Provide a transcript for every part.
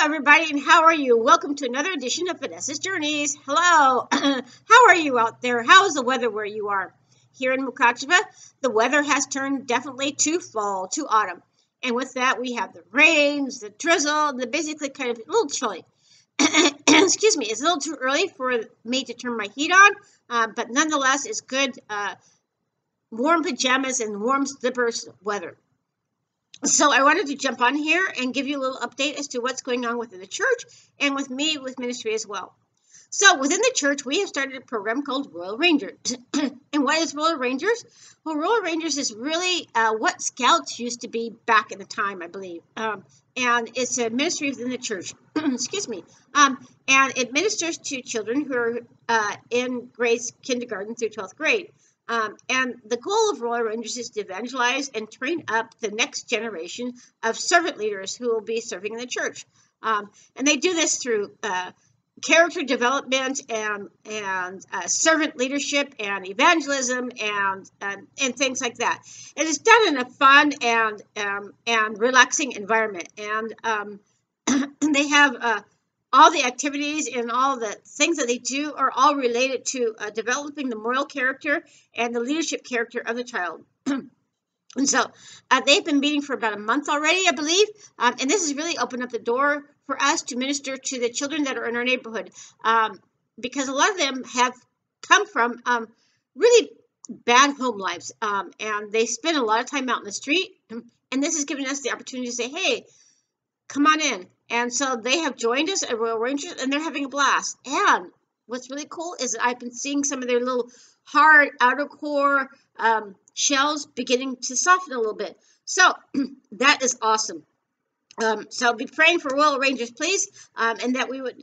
everybody, and how are you? Welcome to another edition of Vanessa's Journeys. Hello. How are you out there? How's the weather where you are? Here in Mukacheva, the weather has turned definitely to fall, to autumn. And with that, we have the rains, the drizzle, the basically kind of a little chilly. Excuse me, it's a little too early for me to turn my heat on, but nonetheless, it's good warm pajamas and warm slippers weather. So I wanted to jump on here and give you a little update as to what's going on within the church and with me with ministry as well. So within the church, we have started a program called Royal Rangers. And what is Royal Rangers? Well, Royal Rangers is really what Scouts used to be back in the time, I believe. And it's a ministry within the church. Excuse me. And it ministers to children who are in grades kindergarten through 12th grade. And the goal of Royal Rangers is to evangelize and train up the next generation of servant leaders who will be serving in the church. And they do this through character development and servant leadership and evangelism and things like that. It is done in a fun and relaxing environment. And they have all the activities and all the things that they do are all related to developing the moral character and the leadership character of the child. And so they've been meeting for about a month already, I believe. And this has really opened up the door for us to minister to the children that are in our neighborhood. Because a lot of them have come from really bad home lives. And they spend a lot of time out in the street. And this has given us the opportunity to say, hey, come on in. And so they have joined us at Royal Rangers, and they're having a blast. And what's really cool is that I've been seeing some of their little hard outer core shells beginning to soften a little bit. So that is awesome. So be praying for Royal Rangers, please, and that we would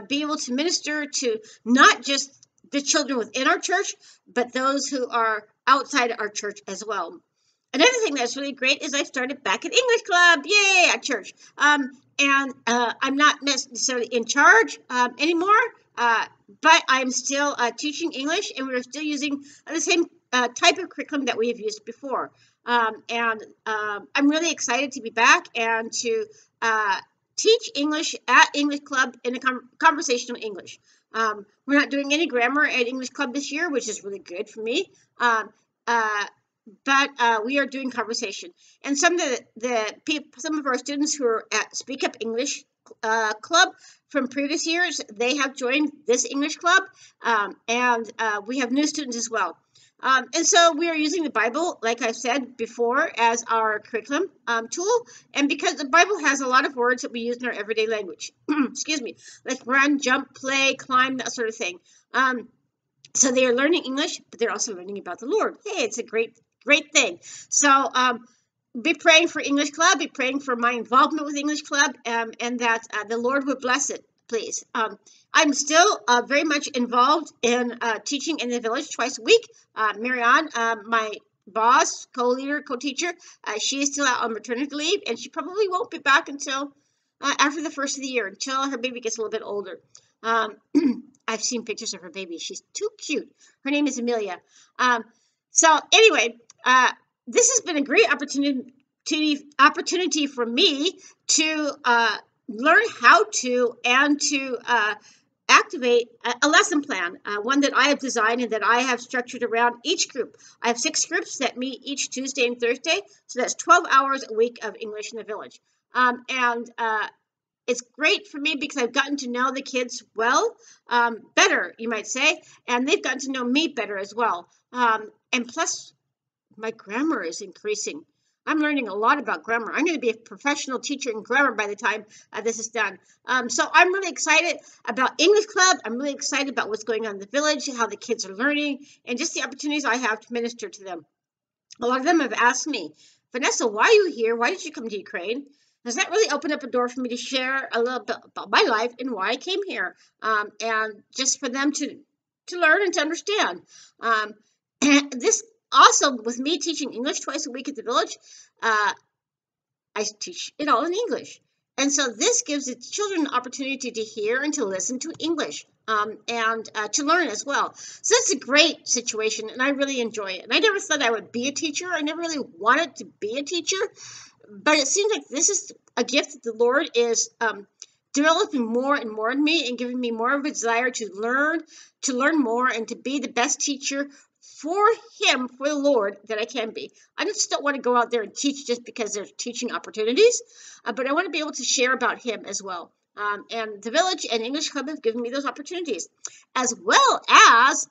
be able to minister to not just the children within our church, but those who are outside our church as well. Another thing that's really great is I've started back an English club, yay, at church. And I'm not necessarily in charge anymore, but I'm still teaching English, and we're still using the same type of curriculum that we have used before. And I'm really excited to be back and to teach English at English Club in a conversational English. We're not doing any grammar at English Club this year, which is really good for me. But we are doing conversation, and some of our students who are at Speak Up English Club from previous years, they have joined this English club, and we have new students as well. And so we are using the Bible, like I said before, as our curriculum tool, and because the Bible has a lot of words that we use in our everyday language, excuse me, like run, jump, play, climb, that sort of thing. So they are learning English, but they're also learning about the Lord. Hey, it's a great thing. So be praying for English Club, be praying for my involvement with English Club, and that the Lord would bless it, please. I'm still very much involved in teaching in the village twice a week. Marianne, my boss, co-leader, co-teacher, she is still out on maternity leave, and she probably won't be back until after the first of the year, until her baby gets a little bit older. I've seen pictures of her baby. She's too cute. Her name is Amelia. So anyway, this has been a great opportunity for me to learn how to activate a lesson plan, one that I have designed and that I have structured around each group. I have 6 groups that meet each Tuesday and Thursday, so that's 12 hours a week of English in the village. And it's great for me because I've gotten to know the kids well, better, you might say, and they've gotten to know me better as well. And plus, my grammar is increasing. I'm learning a lot about grammar. I'm going to be a professional teacher in grammar by the time this is done. So I'm really excited about English Club. I'm really excited about what's going on in the village, how the kids are learning, and just the opportunities I have to minister to them. A lot of them have asked me, Vanessa, why are you here? Why did you come to Ukraine? Does that really open up a door for me to share a little bit about my life and why I came here? And just for them to learn and to understand. And this also, with me teaching English twice a week at the village, I teach it all in English. And so this gives the children an opportunity to hear and to listen to English and to learn as well. So it's a great situation, and I really enjoy it. And I never thought I would be a teacher. I never really wanted to be a teacher. But it seems like this is a gift that the Lord is developing more and more in me and giving me more of a desire to learn more and to be the best teacher for him, for the Lord, that I can be. I just don't want to go out there and teach just because there's teaching opportunities, but I want to be able to share about him as well. And the Village and English Club have given me those opportunities, as well as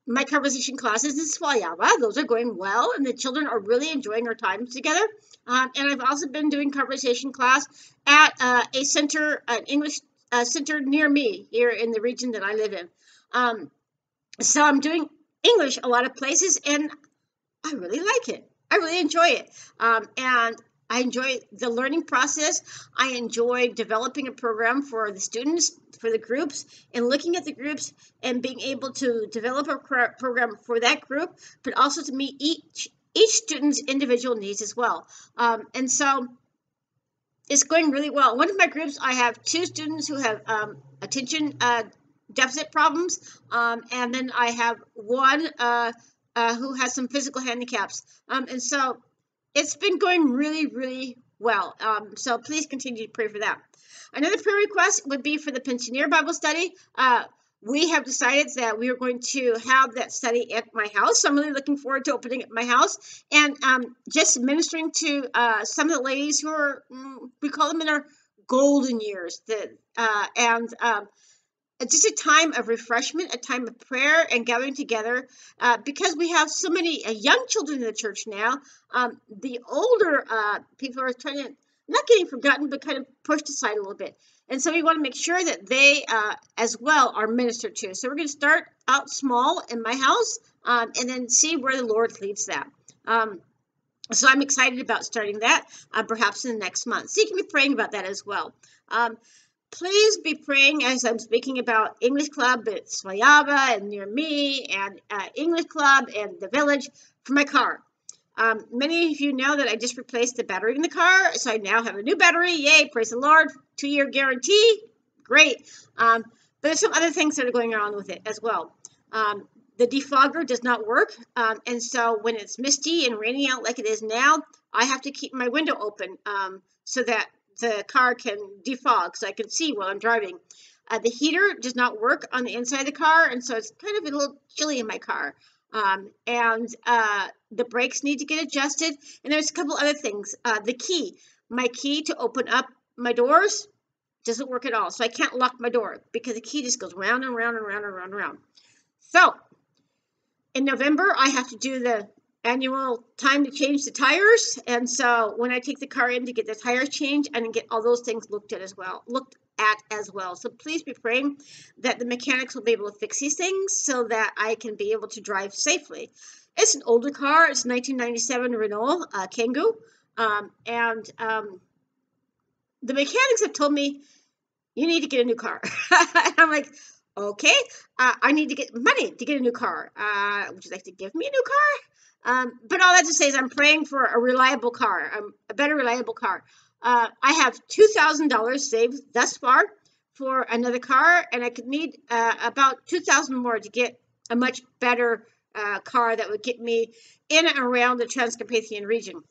my conversation classes in Swayava. Those are going well, and the children are really enjoying our time together. And I've also been doing conversation class at a center, an English center near me here in the region that I live in. So I'm doing English a lot of places, and I really like it. I really enjoy it. And I enjoy the learning process. I enjoy developing a program for the students, for the groups, and looking at the groups and being able to develop a program for that group, but also to meet each student's individual needs as well. And so it's going really well. One of my groups, I have 2 students who have attention deficit problems, and then I have one who has some physical handicaps. And so it's been going really, really well. So please continue to pray for that. Another prayer request would be for the Pensioner Bible Study. We have decided that we are going to have that study at my house. So I'm really looking forward to opening up my house and just ministering to some of the ladies who are, we call them in our golden years. Just a time of refreshment, a time of prayer and gathering together, because we have so many young children in the church now. The older people are trying to, not getting forgotten, but kind of pushed aside a little bit. And so we want to make sure that they as well are ministered to. So we're going to start out small in my house and then see where the Lord leads that. So I'm excited about starting that perhaps in the next month. So you can be praying about that as well. Please be praying as I'm speaking about English Club at Swayava and near me, and English Club and the Village for my car. Many of you know that I just replaced the battery in the car, so I now have a new battery. Yay, praise the Lord. 2-year guarantee. Great. But there's some other things that are going on with it as well. The defogger does not work, and so when it's misty and raining out like it is now, I have to keep my window open so that the car can defog, so I can see while I'm driving. The heater does not work on the inside of the car, and so it's kind of a little chilly in my car. And the brakes need to get adjusted, and there's a couple other things. The key, my key to open up my doors doesn't work at all, so I can't lock my door because the key just goes round and round and round and round and round. So in November, I have to do the annual time to change the tires, and so when I take the car in to get the tires changed, and get all those things looked at as well. So please be praying that the mechanics will be able to fix these things so that I can be able to drive safely. It's an older car. It's a 1997 Renault Kangoo, and the mechanics have told me you need to get a new car. I'm like, okay, I need to get money to get a new car. Would you like to give me a new car? But all that to say is I'm praying for a reliable car, a better reliable car. I have $2,000 saved thus far for another car, and I could need about $2,000 more to get a much better car that would get me in and around the Transcarpathian region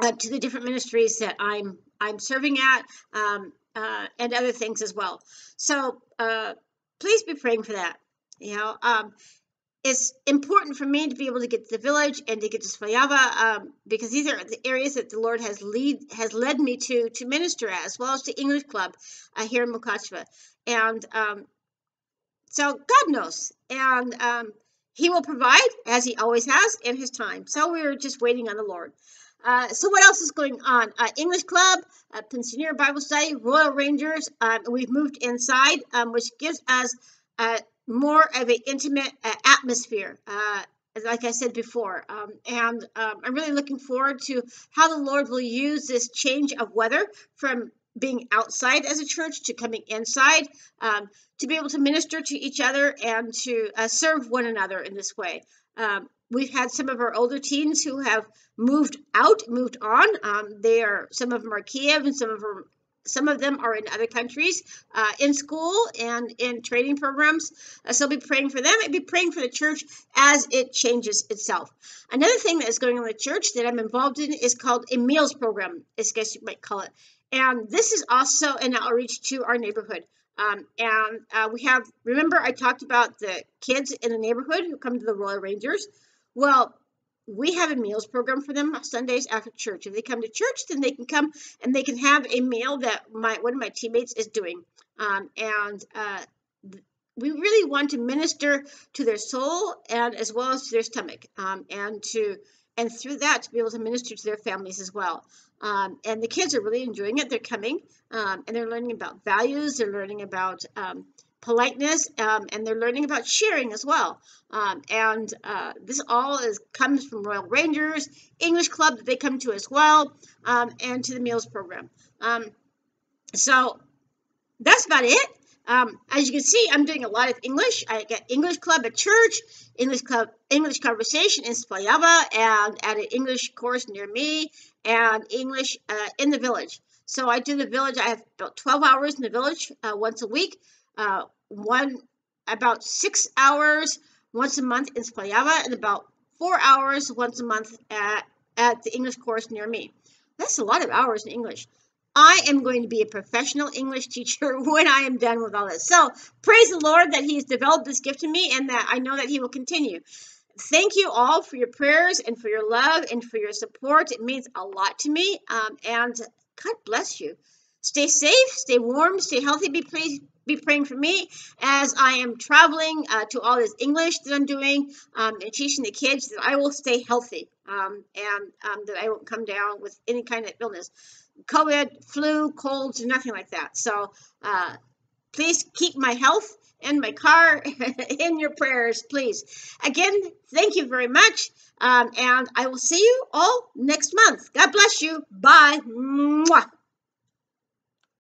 to the different ministries that I'm serving at, and other things as well. So please be praying for that. It's important for me to be able to get to the Village and to get to Swayava because these are the areas that the Lord has led me to minister at, as well as the English Club here in Mukacheva. And so God knows, and He will provide, as He always has, in His time. So we're just waiting on the Lord. So what else is going on? English Club, Pensioner Bible Study, Royal Rangers. We've moved inside, which gives us more of an intimate atmosphere, like I said before. And I'm really looking forward to how the Lord will use this change of weather from being outside as a church to coming inside, to be able to minister to each other and to serve one another in this way. We've had some of our older teens who have moved on. Some of them are Kiev, and some of them are in other countries, in school and in training programs. So I'll be praying for them. I'll be praying for the church as it changes itself. Another thing that is going on in the church that I'm involved in is called a meals program, I guess you might call it. And this is also an outreach to our neighborhood. We have, remember I talked about the kids in the neighborhood who come to the Royal Rangers? Well, we have a meals program for them Sundays after church. If they come to church, then they can come and they can have a meal that one of my teammates is doing. We really want to minister to their soul and as well as to their stomach, and through that to be able to minister to their families as well. And the kids are really enjoying it. They're coming, and they're learning about values. They're learning about politeness, and they're learning about sharing as well. This all comes from Royal Rangers, English Club that they come to as well, and to the meals program. So that's about it. As you can see, I'm doing a lot of English. I get English Club at church, English Club, English Conversation in Splayava, and at an English course near me, and English in the village. So I do the village. I have about 12 hours in the village once a week, about 6 hours once a month in Splayava, and about 4 hours once a month at the English course near me. That's a lot of hours in English. I am going to be a professional English teacher when I am done with all this. So praise the Lord that He's developed this gift in me and that I know that He will continue. Thank you all for your prayers and for your love and for your support. It means a lot to me. And God bless you. Stay safe, stay warm, stay healthy. Be praying for me as I am traveling to all this English that I'm doing and teaching the kids, that I will stay healthy and that I won't come down with any kind of illness. COVID, flu, colds, nothing like that. So please keep my health and my car in your prayers, please. Again, thank you very much. And I will see you all next month. God bless you. Bye. Mwah.